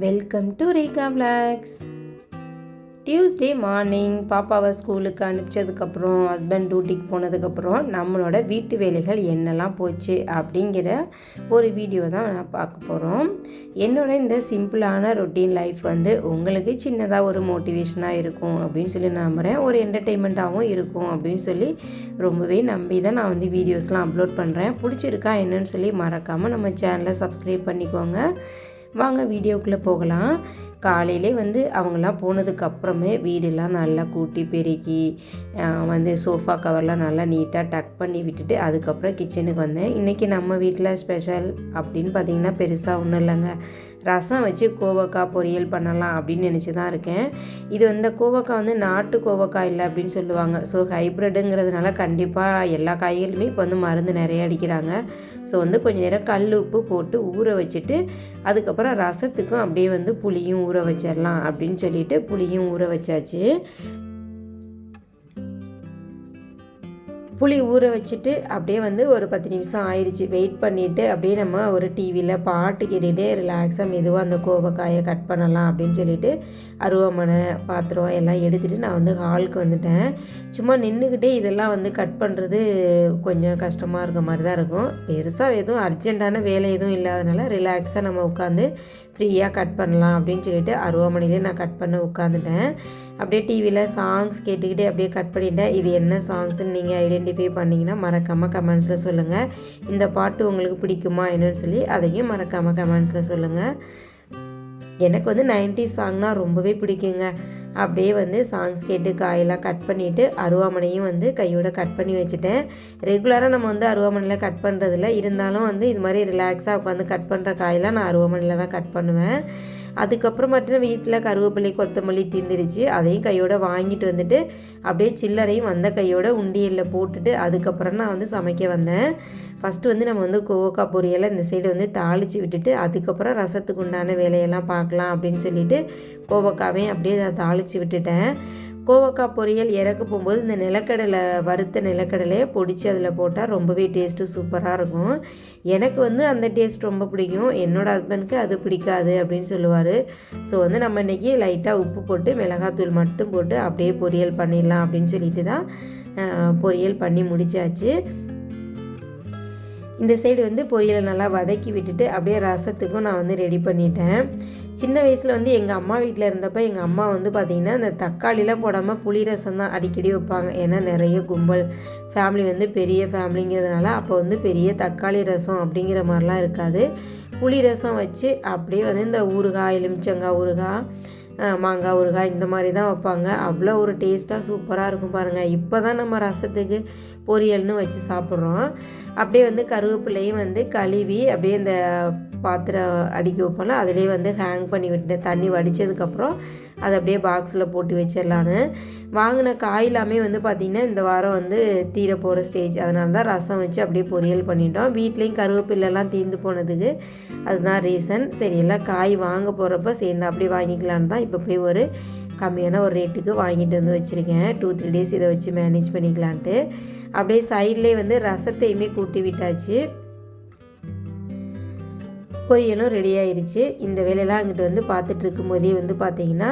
Welcome to Rekha vlogs. Tuesday morning பாப்பாவை ஸ்கூலுக்கு அனுப்பிச்சதுக்கப்புறம் husband டியூட்டிக்கு போனதுக்கப்புறம் நம்மளோட வீட்டு வேலைகள் என்னெல்லாம் போச்சு அப்படிங்கிற ஒரு வீடியோ தான் நான் பார்க்க போகிறோம். என்னோட இந்த சிம்பிளான ரொட்டீன் லைஃப் வந்து உங்களுக்கு சின்னதாக ஒரு மோட்டிவேஷனாக இருக்கும் அப்படின்னு சொல்லி நம்புகிறேன். ஒரு என்டர்டெயின்மெண்ட்டாகவும் இருக்கும் அப்படின்னு சொல்லி ரொம்பவே நம்பி தான் நான் வந்து வீடியோஸ்லாம் அப்லோட் பண்ணுறேன். பிடிச்சிருக்கா என்னன்னு சொல்லி மறக்காமல் நம்ம சேனலை சப்ஸ்கிரைப் பண்ணிக்கோங்க. வாங்க வீடியோக்குள்ளே போகலாம். காலையிலே வந்து அவங்களாம் போனதுக்கப்புறமே வீடெல்லாம் நல்லா கூட்டி பெருக்கி வந்து சோஃபா கவர்லாம் நல்லா நீட்டாக டக் பண்ணி விட்டுட்டு அதுக்கப்புறம் கிச்சனுக்கு வந்தேன். இன்றைக்கி நம்ம வீட்டில் ஸ்பெஷல் அப்படின்னு பார்த்திங்கன்னா பெருசாக ஒன்றும் இல்லைங்க. ரசம் வச்சு கோவக்காய் பொரியல் பண்ணலாம் அப்படின்னு நினச்சி தான் இருக்கேன். இது வந்து கோவக்காய் வந்து நாட்டு கோவக்காய் இல்லை அப்படின்னு சொல்லுவாங்க. ஸோ ஹைப்ரிட்டுங்கிறதுனால கண்டிப்பாக எல்லா காய்களுமே இப்போ வந்து மருந்து நிறைய அடிக்கிறாங்க. ஸோ வந்து கொஞ்சம் நேரம் கல் உப்பு போட்டு ஊற வச்சுட்டு அதுக்கப்புறம் ரசத்துக்கும் அப்படியே வந்து புளியும் ஊற வச்சிடலாம் அப்படின்னு சொல்லிட்டு புளியும் ஊற வச்சாச்சு. புளி ஊற வச்சுட்டு அப்படியே வந்து ஒரு 10 நிமிஷம் ஆயிடுச்சு. வெயிட் பண்ணிவிட்டு அப்படியே நம்ம ஒரு டிவியில் பாட்டு கேட்டுகிட்டே ரிலாக்ஸாக மெதுவாக அந்த கோவக்காயை கட் பண்ணலாம் அப்படின்னு சொல்லிட்டு அருவாமனை பாத்திரம் எல்லாம் எடுத்துகிட்டு நான் வந்து ஹாலுக்கு வந்துட்டேன். சும்மா நின்றுக்கிட்டே இதெல்லாம் வந்து கட் பண்ணுறது கொஞ்சம் கஷ்டமாக இருக்க மாதிரி தான் இருக்கும். பெருசாக எதுவும் அர்ஜெண்ட்டான வேலை எதுவும் இல்லாதனால ரிலாக்ஸாக நம்ம உட்காந்து ஃப்ரீயாக கட் பண்ணலாம் அப்படின்னு சொல்லிட்டு அருவாமனையிலே நான் கட் பண்ண உட்காந்துட்டேன். அப்படியே டிவியில் சாங்ஸ் கேட்டுக்கிட்டே அப்படியே கட் பண்ணிட்டேன். இது என்ன சாங்ஸ்ன்னு நீங்கள் ஐடென்டிஃபை பண்ணிங்கன்னா மறக்காமல் கமெண்ட்ஸில் சொல்லுங்கள். இந்த பாட்டு உங்களுக்கு பிடிக்குமா என்னன்னு சொல்லி அதையும் மறக்காமல் கமெண்ட்ஸில் சொல்லுங்கள். எனக்கு வந்து 90s சாங்னால் ரொம்பவே பிடிக்குங்க. அப்படியே வந்து சாங்ஸ் கேட்டு காயெல்லாம் கட் பண்ணிவிட்டு அருவாமனையும் வந்து கையோட கட் பண்ணி வச்சுட்டேன். ரெகுலராக நம்ம வந்து அருவாமனையில் கட் பண்ணுறதில்ல, இருந்தாலும் வந்து இது மாதிரி ரிலாக்ஸாக உட்காந்து கட் பண்ணுற காயெல்லாம் நான் அருவாமனையில் தான் கட் பண்ணுவேன். அதுக்கப்புறம் மட்டும் வீட்டில் கருவேப்பிலை கொத்தமல்லி தீந்துருச்சு. அதையும் கையோடு வாங்கிட்டு வந்துட்டு அப்படியே சில்லறையும் வந்த கையோட உண்டியலில் போட்டுட்டு அதுக்கப்புறம் நான் வந்து சமைக்க வந்தேன். ஃபஸ்ட்டு வந்து நம்ம வந்து கோவக்காய் பொரியலை இந்த சைடு வந்து தாளித்து விட்டுட்டு அதுக்கப்புறம் ரசத்துக்கு உண்டான வேலையெல்லாம் பார்க்கலாம் அப்படின்னு சொல்லிட்டு கோவக்காவையும் அப்படியே நான் தாளித்து விட்டுட்டேன். கோவக்காய் பொரியல் இறக்க போகும்போது இந்த நிலக்கடலை வறுத்த நிலக்கடலையை பொடிச்சு அதில் போட்டால் ரொம்பவே டேஸ்ட்டு சூப்பராக இருக்கும். எனக்கு வந்து அந்த டேஸ்ட் ரொம்ப பிடிக்கும். என்னோடய ஹஸ்பண்டுக்கு அது பிடிக்காது அப்படின்னு சொல்லுவார். ஸோ வந்து நம்ம இன்றைக்கி லைட்டாக உப்பு போட்டு மிளகாத்தூள் மட்டும் போட்டு அப்படியே பொரியல் பண்ணிடலாம் அப்படின்னு சொல்லிட்டு தான் பொரியல் பண்ணி முடித்தாச்சு. இந்த சைடு வந்து பொரியலை நல்லா வதக்கி விட்டுட்டு அப்படியே ரசத்துக்கும் நான் வந்து ரெடி பண்ணிட்டேன். சின்ன வயசில் வந்து எங்கள் அம்மா வீட்டில் இருந்தப்போ எங்கள் அம்மா வந்து பார்த்திங்கன்னா இந்த தக்காளிலாம் போடாமல் புளி ரசம் தான் அடிக்கடி வைப்பாங்க. ஏன்னா நிறைய கும்பல் ஃபேமிலி வந்து பெரிய ஃபேமிலிங்கிறதுனால அப்போ வந்து பெரிய தக்காளி ரசம் அப்படிங்கிற மாதிரிலாம் இருக்காது. புளி ரசம் வச்சு அப்படியே வந்து இந்த ஊறுகாய், எலுமிச்சங்காய் ஊறுகாய், மாங்காய் ஊறுகாய் இந்த மாதிரி தான் வைப்பாங்க. அவ்வளோ ஒரு டேஸ்ட்டாக சூப்பராக இருக்கும் பாருங்கள். இப்போ தான் நம்ம ரசத்துக்கு பொரியல்னு வச்சு சாப்பிட்றோம். அப்படியே வந்து கருவேப்பிலையும் வந்து கழுவி அப்படியே இந்த பாத்திரம் அடுக்கி வைப்போம்ல அதிலே வந்து ஹேங் பண்ணி விட்டேன். தண்ணி வடித்ததுக்கப்புறம் அதை அப்படியே பாக்ஸில் போட்டு வச்சிடலான்னு. வாங்கின காயிலாமே வந்து பார்த்திங்கன்னா இந்த வாரம் வந்து தீர போகிற ஸ்டேஜ். அதனால தான் ரசம் வச்சு அப்படியே பொரியல் பண்ணிட்டோம். வீட்லேயும் கருவேப்பிலெல்லாம் தீர்ந்து போனதுக்கு அதுதான் ரீசன். சரி எல்லாம் காய் வாங்க போகிறப்ப சேர்ந்து அப்படியே வாங்கிக்கலான்னு தான் இப்போ போய் ஒரு கம்மியான ஒரு ரேட்டுக்கு வாங்கிட்டு வந்து வச்சுருக்கேன். 2-3 டேஸ் இதை வச்சு மேனேஜ் பண்ணிக்கலான்ட்டு. அப்படியே சைட்லேயே வந்து ரசத்தையுமே கூட்டி விட்டாச்சு. பொரியலும் ரெடி ஆயிடுச்சு. இந்த வேலையெல்லாம் அங்கிட்டு வந்து பார்த்துட்டு இருக்கும்போதே வந்து பார்த்திங்கன்னா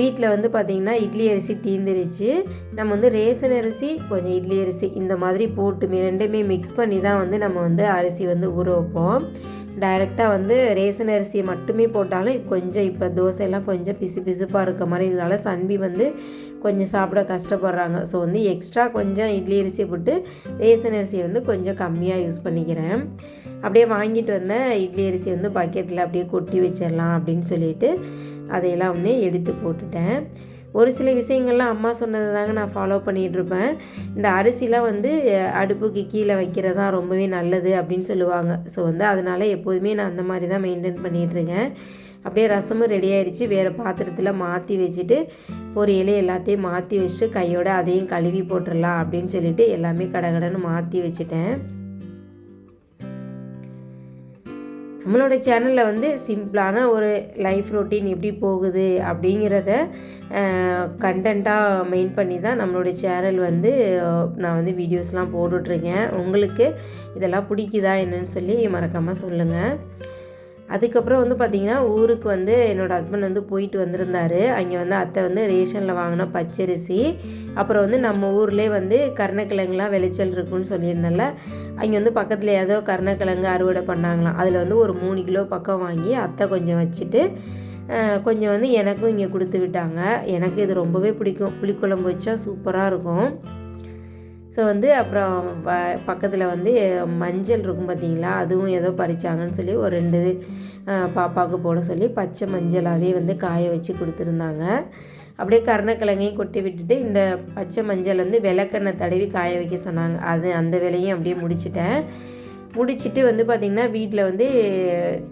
வீட்டில் வந்து பார்த்திங்கன்னா இட்லி அரிசி தீந்துருச்சு. நம்ம வந்து ரேஷன் அரிசி கொஞ்சம் இட்லி அரிசி இந்த மாதிரி போட்டு ரெண்டுமே மிக்ஸ் பண்ணி தான் வந்து நம்ம வந்து அரிசி வந்து ஊற வைப்போம். டைரெக்டாக வந்து ரேஷன் அரிசியை மட்டுமே போட்டாலும் கொஞ்சம் இப்போ தோசையெல்லாம் கொஞ்சம் பிசுப்பாக இருக்க மாதிரி இதனால சன்பி வந்து கொஞ்சம் சாப்பிட கஷ்டப்படுறாங்க. ஸோ வந்து எக்ஸ்ட்ரா கொஞ்சம் இட்லி அரிசியை போட்டு ரேஷன் அரிசியை வந்து கொஞ்சம் கம்மியாக யூஸ் பண்ணிக்கிறேன். அப்படியே வாங்கிட்டு வந்த இட்லி அரிசி வந்து பக்கெட்டில் அப்படியே கொட்டி வச்சிடலாம் அப்படின்னு சொல்லிட்டு அதையெல்லாம் வந்து எடுத்து போட்டுட்டேன். ஒரு சில விஷயங்கள்லாம் அம்மா சொன்னது தாங்க நான் ஃபாலோ பண்ணிகிட்ருப்பேன். இந்த அரிசிலாம் வந்து அடுப்புக்கு கீழே வைக்கிறது தான் ரொம்பவே நல்லது அப்படின்னு சொல்லுவாங்க. ஸோ வந்து அதனால் எப்போதுமே நான் அந்த மாதிரி தான் மெயின்டைன் பண்ணிகிட்ருக்கேன். அப்படியே ரசமும் ரெடி ஆகிடுச்சு. வேறு பாத்திரத்தில் மாற்றி வச்சுட்டு பொரியலே எல்லாத்தையும் மாற்றி வச்சுட்டு கையோடு அதையும் கழுவி போட்டுடலாம் அப்படின்னு சொல்லிட்டு எல்லாமே கடகடன்னு மாற்றி வச்சுட்டேன். நம்மளோட சேனலில் வந்து சிம்பிளான ஒரு லைஃப் ரொட்டீன் எப்படி போகுது அப்படிங்கிறத கண்டென்ட்டாக மெயின் பண்ணி தான் நம்மளுடைய சேனல் வந்து நான் வந்து வீடியோஸ்லாம் போட்டுட்ருக்கேன். உங்களுக்கு இதெல்லாம் பிடிக்குதா என்னன்னு சொல்லி மறக்காமல் சொல்லுங்கள். அதுக்கப்புறம் வந்து பார்த்திங்கன்னா ஊருக்கு வந்து என்னோடய ஹஸ்பண்ட் வந்து போயிட்டு வந்திருந்தார். அங்கே வந்து அத்தை வந்து ரேஷனில் வாங்கின பச்சரிசி, அப்புறம் வந்து நம்ம ஊர்லேயே வந்து கருணக்கிழங்குலாம் விளைச்சல் இருக்குன்னு சொல்லியிருந்தேன்ல, அங்கே வந்து பக்கத்தில் ஏதோ கருணக்கிழங்கு அறுவடை பண்ணாங்களாம். அதில் வந்து ஒரு 3 கிலோ பக்கம் வாங்கி அத்தை கொஞ்சம் வச்சுட்டு கொஞ்சம் வந்து எனக்கும் இங்கே கொடுத்து விட்டாங்க. எனக்கு இது ரொம்பவே பிடிக்கும். புளிக்குழம்பு வச்சா சூப்பராக இருக்கும். ஸோ வந்து அப்புறம் பக்கத்தில் வந்து மஞ்சள் இருக்கும் பார்த்திங்களா, அதுவும் ஏதோ பறித்தாங்கன்னு சொல்லி ஒரு 2 பாப்பாவுக்கு போட சொல்லி பச்சை மஞ்சளாகவே வந்து காய வச்சு கொடுத்துருந்தாங்க. அப்படியே கருணக்கிழங்கையும் கொட்டி விட்டுட்டு இந்த பச்சை மஞ்சள் வந்து விளக்கெண்ணெய் தடவி காய வைக்க சொன்னாங்க. அந்த வேலையும் அப்படியே முடிச்சுட்டு வந்து பார்த்திங்கன்னா வீட்டில் வந்து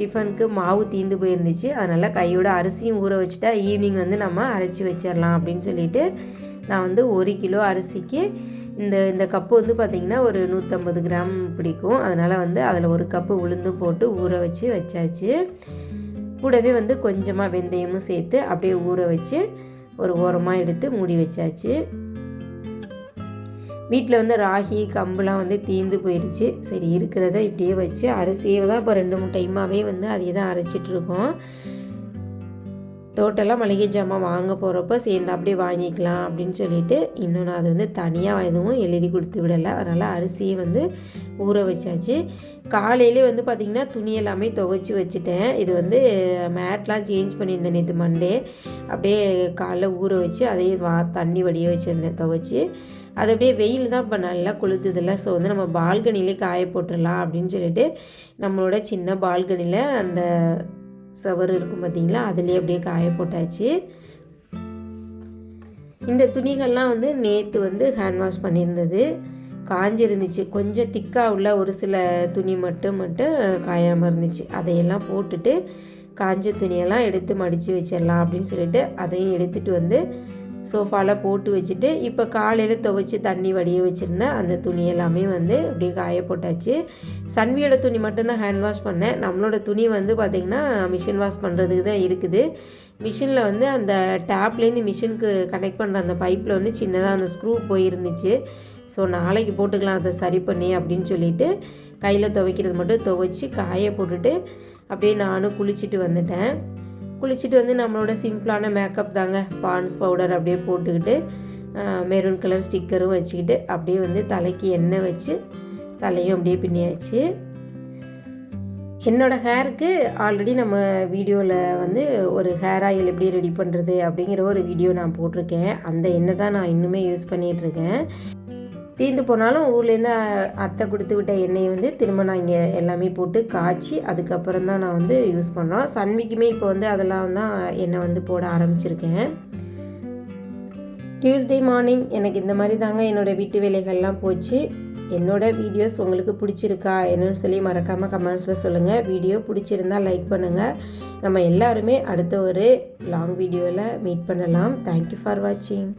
டிஃபனுக்கு மாவு தீர்ந்து போயிருந்துச்சு. அதனால் கையோட அரிசியும் ஊற வச்சுட்டா ஈவினிங் வந்து நம்ம அரைச்சி வச்சிடலாம் அப்படின்னு சொல்லிவிட்டு நான் வந்து 1 கிலோ அரிசிக்கு இந்த கப்பு வந்து பார்த்திங்கன்னா ஒரு 150 கிராம் பிடிக்கும். அதனால் வந்து அதில் 1 கப்பு உளுந்தும் போட்டு ஊற வச்சாச்சு. கூடவே வந்து கொஞ்சமாக வெந்தயமும் சேர்த்து அப்படியே ஊற வச்சு ஒரு ஓரமாக எடுத்து மூடி வச்சாச்சு. வீட்டில் வந்து ராகி கம்புலாம் வந்து தீர்ந்து போயிடுச்சு. சரி இருக்கிறத இப்படியே வச்சு அரிசியை தான் இப்போ 2-3 டைமாகவே வந்து அதையே தான் அரைச்சிட்ருக்கோம். டோட்டலாக மளிகை ஜாமான் வாங்க போகிறப்ப சேர்ந்து அப்படியே வாங்கிக்கலாம் அப்படின்னு சொல்லிட்டு இன்னும் நான் அது வந்து தனியாக எதுவும் எழுதி கொடுத்து விடலை. அதனால் அரிசியை வந்து ஊற வச்சாச்சு. காலையிலே வந்து பார்த்திங்கன்னா துணி எல்லாமே துவைச்சி வச்சுட்டேன். இது வந்து மேட்லாம் சேஞ்ச் பண்ணியிருந்தேன் நேற்று மண்டே. அப்படியே காலைல ஊற வச்சு அதையே தண்ணி வடிய வச்சுருந்தேன் துவைச்சி. அது அப்படியே வெயில் தான் இப்போ நல்லா கொளுத்துதில்ல. ஸோ வந்து நம்ம பால்கனிலே காய போட்டுடலாம் அப்படின்னு சொல்லிட்டு நம்மளோட சின்ன பால்கனியில் அந்த சவர் இருக்கும் பார்த்திங்களா, அதுலேயே அப்படியே காய போட்டாச்சு. இந்த துணிகள்லாம் வந்து நேற்று வந்து ஹேண்ட் வாஷ் பண்ணியிருந்தது, காஞ்சிருந்துச்சு. கொஞ்சம் திக்காக உள்ள ஒரு சில துணி மட்டும் காயாமல் இருந்துச்சு. அதையெல்லாம் போட்டுட்டு காஞ்ச துணியெல்லாம் எடுத்து மடித்து வச்சிடலாம் அப்படின்னு சொல்லிட்டு அதையும் எடுத்துகிட்டு வந்து சோஃபாவில் போட்டு வச்சுட்டு இப்போ காலையில் துவைச்சி தண்ணி வடிய வச்சுருந்தேன். அந்த துணி எல்லாமே வந்து அப்படியே காய போட்டாச்சு. சன்வியோட துணி மட்டும்தான் ஹேண்ட் வாஷ் பண்ணேன். நம்மளோட துணி வந்து பார்த்திங்கன்னா மிஷின் வாஷ் பண்ணுறதுக்கு தான் இருக்குது. மிஷினில் வந்து அந்த டேப்லேருந்து மிஷினுக்கு கனெக்ட் பண்ணுற அந்த பைப்பில் வந்து சின்னதாக அந்த ஸ்க்ரூ போயிருந்துச்சு. ஸோ நாளைக்கு போட்டுக்கலாம் அதை சரி பண்ணி அப்படின்னு சொல்லிவிட்டு கையில் துவைக்கிறது மட்டும் துவைச்சி காய போட்டுட்டு அப்படியே நானும் குளிச்சுட்டு வந்துட்டேன். குளிச்சுட்டு வந்து நம்மளோட சிம்பிளான மேக்கப் தாங்க, பான்ஸ் பவுடர் அப்படியே போட்டுக்கிட்டு மெரூன் கலர் ஸ்டிக்கரும் வச்சுக்கிட்டு அப்படியே வந்து தலைக்கு எண்ணெய் வச்சு தலையும் அப்படியே பின்னியாச்சு. என்னோடய ஹேருக்கு ஆல்ரெடி நம்ம வீடியோவில் வந்து ஒரு ஹேர் ஆயில் எப்படி ரெடி பண்ணுறது அப்படிங்கிற ஒரு வீடியோ நான் போட்டிருக்கேன். அந்த எண்ணெய் தான் நான் இன்னுமே யூஸ் பண்ணிகிட்ருக்கேன். தீர்ந்து போனாலும் ஊர்லேருந்து அத்தை கொடுத்து விட்ட எண்ணெயை வந்து திரும்ப நான் இங்கே எல்லாமே போட்டு காய்ச்சி அதுக்கப்புறம் தான் நான் வந்து யூஸ் பண்ணுறோம். சன்விக்குமே இப்போ வந்து அதெல்லாம் தான் எண்ணெய் வந்து போட ஆரம்பிச்சிருக்கேன். டியூஸ்டே மார்னிங் எனக்கு இந்த மாதிரி தாங்க என்னோடய வீட்டு வேலைகள்லாம் போச்சு. என்னோடய வீடியோஸ் உங்களுக்கு பிடிச்சிருக்கா என்னன்னு சொல்லி மறக்காமல் கமெண்ட்ஸில் சொல்லுங்கள். வீடியோ பிடிச்சிருந்தால் லைக் பண்ணுங்கள். நம்ம எல்லாருமே அடுத்த ஒரு லாங் வீடியோவில் மீட் பண்ணலாம். தேங்க்யூ ஃபார் வாட்சிங்.